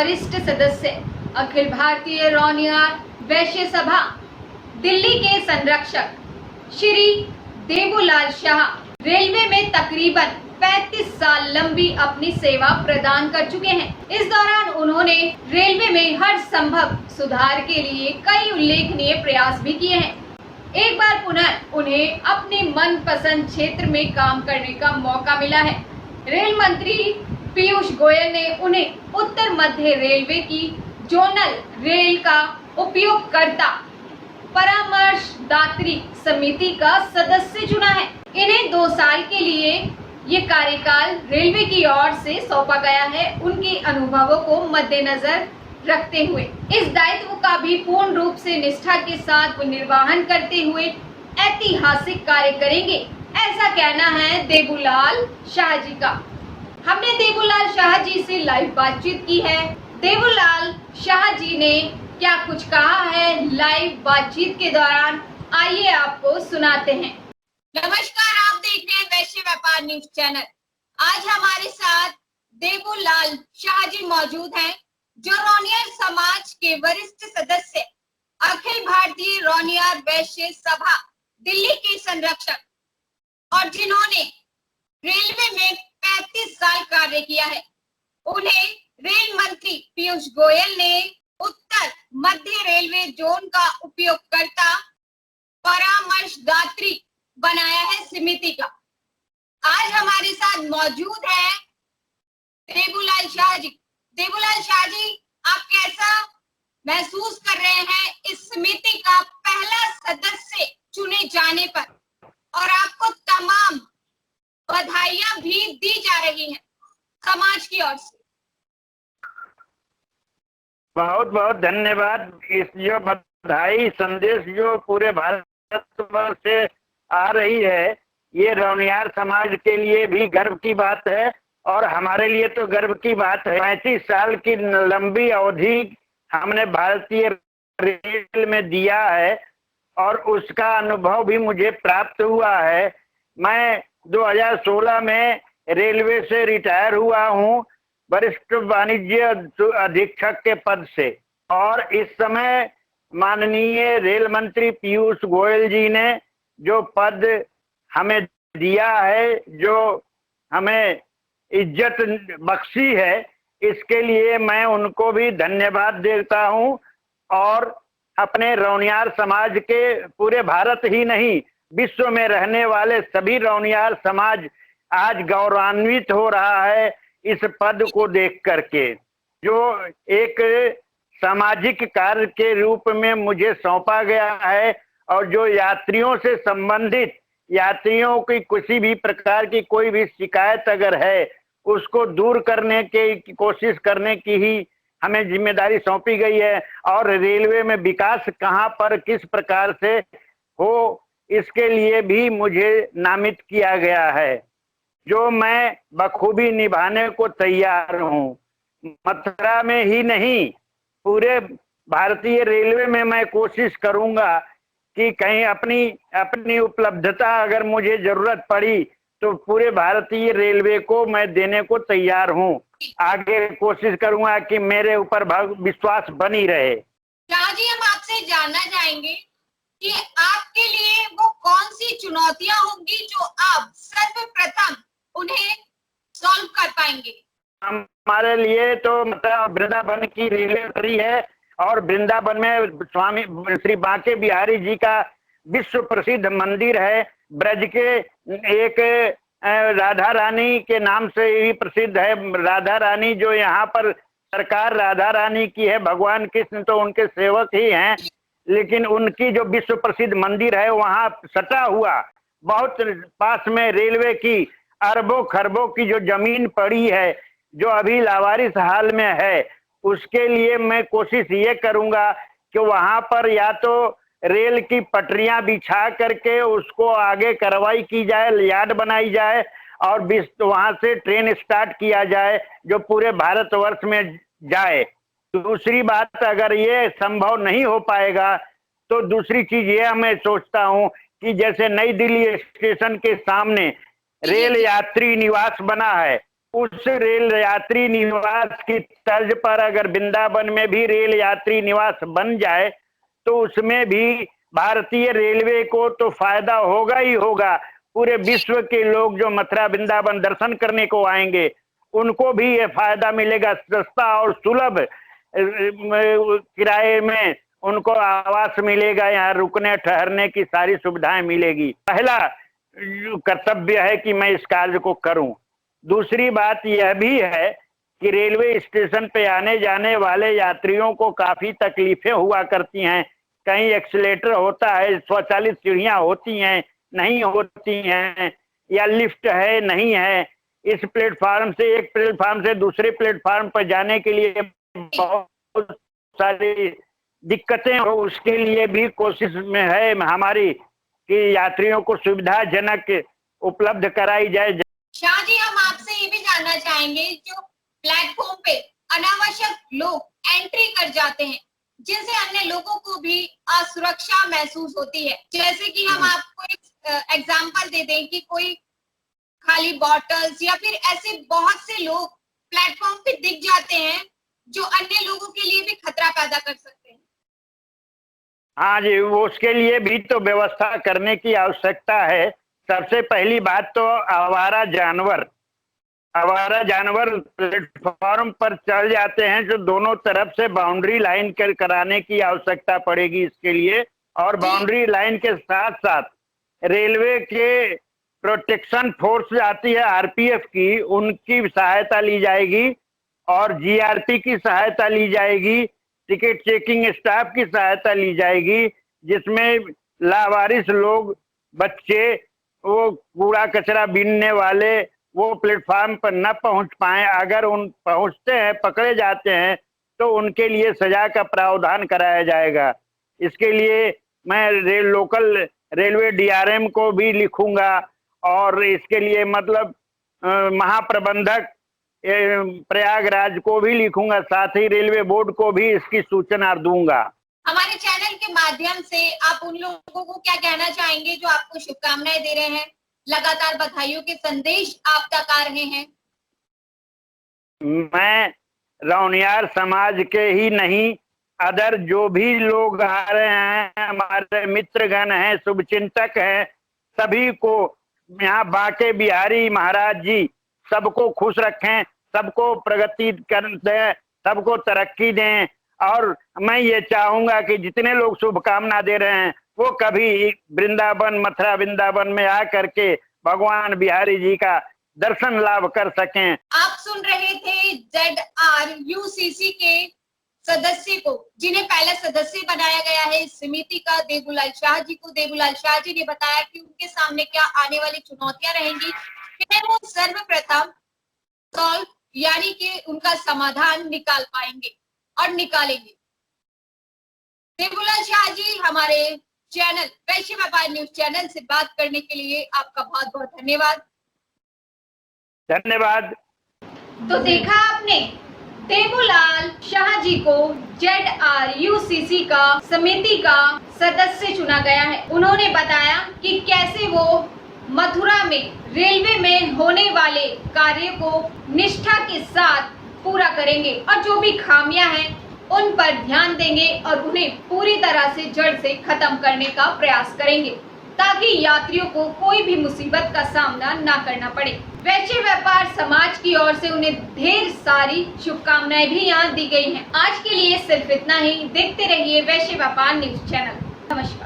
वरिष्ठ सदस्य, अखिल भारतीय रौनिया वैश्य सभा दिल्ली के संरक्षक श्री देवूलाल शाह रेलवे में तकरीबन 35 साल लंबी अपनी सेवा प्रदान कर चुके हैं। इस दौरान उन्होंने रेलवे में हर संभव सुधार के लिए कई उल्लेखनीय प्रयास भी किए हैं। एक बार पुनः उन्हें अपने मनपसंद क्षेत्र में काम करने का मौका मिला है। रेल मंत्री पीयूष गोयल ने उन्हें उत्तर मध्य रेलवे की जोनल रेल का उपयोगकर्ता परामर्शदात्री समिति का सदस्य चुना है। इन्हें 2 साल के लिए ये कार्यकाल रेलवे की ओर से सौंपा गया है। उनके अनुभवों को मद्देनजर रखते हुए इस दायित्व का भी पूर्ण रूप से निष्ठा के साथ निर्वहन करते हुए ऐतिहासिक कार्य करेंगे, ऐसा कहना है देवूलाल शाह जी का। हमने देवूलाल शाह जी से लाइव बातचीत की है। देवूलाल शाह जी ने क्या कुछ कहा है लाइव बातचीत के दौरान, आइए आपको सुनाते हैं। नमस्कार, आप देख रहे हैं वैश्य व्यापार न्यूज चैनल। आज हमारे साथ देवूलाल शाह जी मौजूद हैं, जो रौनियर समाज के वरिष्ठ सदस्य, अखिल भारतीय रौनियर वैश्य सभा दिल्ली के संरक्षक और जिन्होंने रेलवे में 35 साल कार्य किया है। उन्हें रेल मंत्री पीयूष गोयल ने उत्तर मध्य रेलवे जोन का उपयोगकर्ता परामर्शदात्री बनाया है समिति का। आज हमारे साथ मौजूद है देवूलाल शाह जी। देवूलाल शाह जी, आप कैसा महसूस कर रहे हैं इस समिति का पहला सदस्य चुने जाने पर, और आपको तमाम बधाइयां भी दी जा रही हैं समाज की ओर से। बहुत बहुत धन्यवाद। इस जो बधाई संदेश जो पूरे भारत से आ रही है, ये रौनियार समाज के लिए भी गर्व की बात है और हमारे लिए तो गर्व की बात है। 35 साल की लंबी अवधि हमने भारतीय रेल में दिया है और उसका अनुभव भी मुझे प्राप्त हुआ है। मैं 2016 में रेलवे से रिटायर हुआ हूँ, वरिष्ठ वाणिज्य अधीक्षक के पद से, और इस समय माननीय रेल मंत्री पीयूष गोयल जी ने जो पद हमें दिया है, जो हमें इज्जत बख्शी है, इसके लिए मैं उनको भी धन्यवाद देता हूं। और अपने रौनियार समाज के पूरे भारत ही नहीं, विश्व में रहने वाले सभी रौनियार समाज आज गौरवान्वित हो रहा है इस पद को देख करके, जो एक सामाजिक कार्य के रूप में मुझे सौंपा गया है। और जो यात्रियों से संबंधित, यात्रियों की किसी भी प्रकार की कोई भी शिकायत अगर है, उसको दूर करने की कोशिश करने की ही हमें जिम्मेदारी सौंपी गई है। और रेलवे में विकास कहां पर किस प्रकार से हो, इसके लिए भी मुझे नामित किया गया है, जो मैं बखूबी निभाने को तैयार हूं। मथुरा में ही नहीं, पूरे भारतीय रेलवे में मैं कोशिश करूंगा कि कहीं अपनी उपलब्धता अगर मुझे जरूरत पड़ी तो पूरे भारतीय रेलवे को मैं देने को तैयार हूं। आगे कोशिश करूंगा कि मेरे ऊपर विश्वास बनी रहे। शाह जी, हम आपसे जानना चाहेंगे कि आपके लिए वो कौन सी चुनौतियां होंगी जो आप सर्वप्रथम उन्हें सॉल्व कर पाएंगे। हमारे लिए तो वृंदावन की रेलवे है, और वृंदावन में स्वामी श्री बांके बिहारी जी का विश्व प्रसिद्ध मंदिर है। ब्रज के एक राधा रानी के नाम से ही प्रसिद्ध है। राधा रानी जो यहाँ पर सरकार राधा रानी की है, भगवान कृष्ण तो उनके सेवक ही हैं, लेकिन उनकी जो विश्व प्रसिद्ध मंदिर है, वहाँ सटा हुआ बहुत पास में रेलवे की अरबों खरबों की जो जमीन पड़ी है, जो अभी लावारिस हाल में है, उसके लिए मैं कोशिश ये करूंगा कि वहां पर या तो रेल की पटरियां बिछा करके उसको आगे कार्रवाई की जाए, यार्ड बनाई जाए, और वहां से ट्रेन स्टार्ट किया जाए जो पूरे भारतवर्ष में जाए। दूसरी बात, अगर ये संभव नहीं हो पाएगा तो दूसरी चीज ये मैं सोचता हूँ कि जैसे नई दिल्ली स्टेशन के सामने रेल यात्री निवास बना है, उस रेल यात्री निवास की तर्ज पर अगर वृंदावन में भी रेल यात्री निवास बन जाए तो उसमें भी भारतीय रेलवे को तो फायदा होगा ही होगा। पूरे विश्व के लोग जो मथुरा वृंदावन दर्शन करने को आएंगे उनको भी ये फायदा मिलेगा। सस्ता और सुलभ किराए में उनको आवास मिलेगा, यहाँ रुकने ठहरने की सारी सुविधाएं मिलेगी। पहला कर्तव्य है कि मैं इस कार्य को करूं। दूसरी बात यह भी है कि रेलवे स्टेशन पे आने जाने वाले यात्रियों को काफी तकलीफें हुआ करती हैं। कहीं एक्सीलेटर होता है, स्वचालित सीढ़ियां होती हैं नहीं होती हैं, या लिफ्ट है नहीं है। इस प्लेटफार्म से एक प्लेटफार्म से दूसरे प्लेटफार्म पर जाने के लिए बहुत सारी दिक्कतें हो। उसके लिए भी कोशिश में है हमारी कि यात्रियों को सुविधाजनक उपलब्ध कराई जाए। शाह जी, हम आपसे ये भी जानना चाहेंगे, जो प्लेटफॉर्म पे अनावश्यक लोग एंट्री कर जाते हैं जिनसे अन्य लोगों को भी असुरक्षा महसूस होती है। जैसे कि हम आपको एक एग्जांपल दे दें कि कोई खाली बॉटल्स या फिर ऐसे बहुत से लोग प्लेटफॉर्म पे दिख जाते हैं जो अन्य लोगों के लिए भी खतरा पैदा कर सकते हैं। हाँ जी, वो उसके लिए भी तो व्यवस्था करने की आवश्यकता है। सबसे पहली बात तो आवारा जानवर प्लेटफॉर्म पर चल जाते हैं, जो दोनों तरफ से बाउंड्री लाइन कराने की आवश्यकता पड़ेगी इसके लिए। और बाउंड्री लाइन के साथ साथ रेलवे के प्रोटेक्शन फोर्स आती है आरपीएफ की, उनकी सहायता ली जाएगी और जीआरपी की सहायता ली जाएगी, टिकट चेकिंग स्टाफ की सहायता ली जाएगी, जिसमें लावारिस लोग, बच्चे, वो कूड़ा कचरा बीनने वाले वो प्लेटफार्म पर न पहुंच पाए। अगर उन पहुंचते हैं, पकड़े जाते हैं, तो उनके लिए सजा का प्रावधान कराया जाएगा। इसके लिए मैं लोकल रेलवे डीआरएम को भी लिखूंगा और इसके लिए मतलब महाप्रबंधक प्रयागराज को भी लिखूंगा, साथ ही रेलवे बोर्ड को भी इसकी सूचना दूंगा। हमारे चैनल के माध्यम से आप उन लोगों को क्या कहना चाहेंगे जो आपको शुभकामनाएं दे रहे हैं, लगातार बधाइयों के संदेश आप तक आ रहे हैं? मैं रौनियार समाज के ही नहीं, अदर जो भी लोग आ रहे हैं, हमारे मित्रगण हैं, शुभचिंतक हैं, सभी को यहाँ बांके बिहारी महाराज जी सबको खुश रखें, सबको प्रगति कर दें, सबको तरक्की दें। और मैं ये चाहूंगा कि जितने लोग शुभकामना दे रहे हैं वो कभी वृंदावन, मथुरा वृंदावन में आकर के भगवान बिहारी जी का दर्शन लाभ कर सकें। आप सुन रहे थे ZRUCC के सदस्य को, जिन्हें पहले सदस्य बनाया गया है इस समिति का, देवूलाल शाह जी को। देवूलाल शाह जी ने बताया कि उनके सामने क्या आने वाली चुनौतियां रहेंगी, कि वो सर्वप्रथम सॉल्व यानी कि उनका समाधान निकाल पाएंगे और निकालेंगे। देवूलाल शाह जी, हमारे चैनल वैश्य व्यापार न्यूज चैनल से बात करने के लिए आपका बहुत बहुत धन्यवाद। धन्यवाद। तो देखा आपने, देवूलाल शाह जी को ZRUCC का समिति का सदस्य चुना गया है। उन्होंने बताया कि कैसे वो मथुरा में रेलवे में होने वाले कार्य को निष्ठा के साथ पूरा करेंगे और जो भी खामियां हैं उन पर ध्यान देंगे और उन्हें पूरी तरह से जड़ से खत्म करने का प्रयास करेंगे, ताकि यात्रियों को कोई भी मुसीबत का सामना ना करना पड़े। वैश्य व्यापार समाज की ओर से उन्हें ढेर सारी शुभकामनाएं भी यहाँ दी गई हैं। आज के लिए सिर्फ इतना ही। देखते रहिए वैश्य व्यापार न्यूज चैनल। नमस्कार।